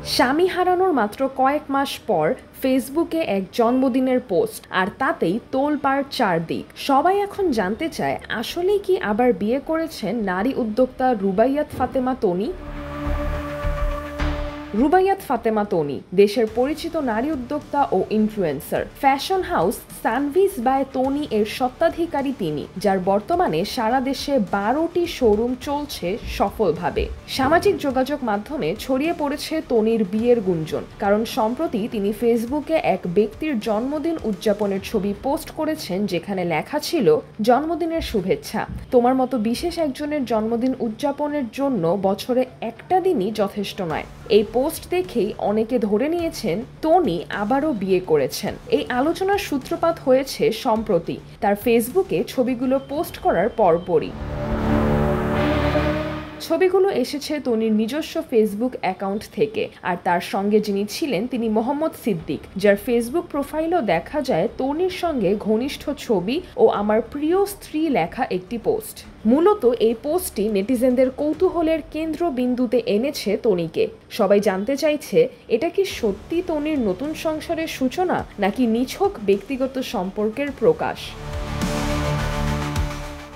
স্বামী হারানোর মাত্র কয়েক মাস পর ফেসবুকে এক জন্মদিনের পোস্ট, আর তাতেই তোলপাড় চারদিক। সবাই এখন জানতে চায় আসলেই কি আবার বিয়ে করেছেন নারী উদ্যোক্তা রুবাইয়াত ফাতেমা তনি। রুবাইয়াত ফাতেমা তনি দেশের পরিচিত নারী উদ্যোক্তা ও influencer. Fashion house Sanvee's by Tony এর স্বত্বাধিকারী তিনি, যার বর্তমানে সারা দেশে 12টি শোরুম চলছে সফলভাবে। সামাজিক যোগাযোগ মাধ্যমে ছড়িয়ে পড়েছে তনির বিয়ের গুঞ্জন, কারণ সম্প্রতি তিনি ফেসবুকে এক ব্যক্তির জন্মদিন উদযাপনের ছবি পোস্ট করেছেন, যেখানে লেখা ছিল, জন্মদিনের শুভেচ্ছা। তোমার মতো বিশেষ একজনের জন্মদিন উদযাপনের জন্য বছরে একটা দিনই যথেষ্ট নয়। এই পোস্ট দেখেই অনেকে ধরে নিয়েছেন তনি আবারও বিয়ে করেছেন। এই আলোচনার সূত্রপাত হয়েছে সম্প্রতি তার ফেসবুকে ছবিগুলো পোস্ট করার পরপরই। ছবিগুলো এসেছে তনির নিজস্ব ফেসবুক অ্যাকাউন্ট থেকে, আর তার সঙ্গে যিনি ছিলেন তিনি মোহাম্মদ সিদ্দিক, যার ফেসবুক প্রোফাইলও দেখা যায় তনির সঙ্গে ঘনিষ্ঠ ছবি ও আমার প্রিয় স্ত্রী লেখা একটি পোস্ট। মূলত এই পোস্টটি নেটিজেনদের কৌতূহলের কেন্দ্রবিন্দুতে এনেছে তনিকে। সবাই জানতে চাইছে, এটা কি সত্যি তনির নতুন সংসারের সূচনা, নাকি নিছক ব্যক্তিগত সম্পর্কের প্রকাশ?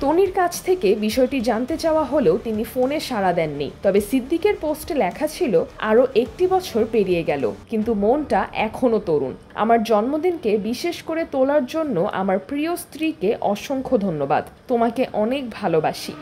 তনির কাছ থেকে বিষয়টি জানতে চাওয়া হলেও তিনি ফোনে সাড়া দেননি। তবে সিদ্দিকের পোস্টে লেখা ছিল, আরও একটি বছর পেরিয়ে গেল, কিন্তু মনটা এখনো তরুণ। আমার জন্মদিনকে বিশেষ করে তোলার জন্য আমার প্রিয় স্ত্রীকে অসংখ্য ধন্যবাদ। তোমাকে অনেক ভালোবাসি।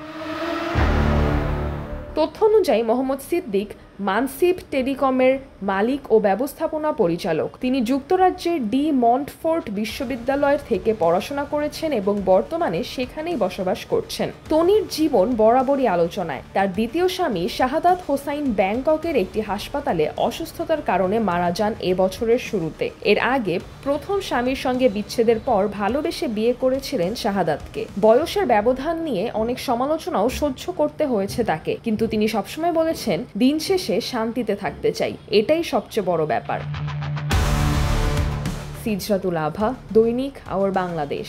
তথ্য অনুযায়ী মোহাম্মদ সিদ্দিক মানসিব টেলিকমের মালিক ও ব্যবস্থাপনা পরিচালক। তিনি যুক্তরাজ্যের ডি মন্টফোর্ট বিশ্ববিদ্যালয় থেকে পড়াশোনা করেছেন এবং বর্তমানে সেখানেই বসবাস করছেন। তনির জীবন বরাবরই আলোচনায়। তার দ্বিতীয় স্বামী শাহাদাত হোসাইন ব্যাংককের একটি হাসপাতালে অসুস্থতার কারণে মারা যান এবছরের শুরুতে। এর আগে প্রথম স্বামীর সঙ্গে বিচ্ছেদের পর ভালোবেসে বিয়ে করেছিলেন শাহাদাতকে। বয়সের ব্যবধান নিয়ে অনেক সমালোচনাও সহ্য করতে হয়েছে তাকে, কিন্তু তিনি সবসময় বলেছেন, দিন শেষে শান্তিতে থাকতে চাই, এটাই সবচেয়ে বড় ব্যাপার। সিজরাতুল আভা, দৈনিক আওয়ার বাংলাদেশ।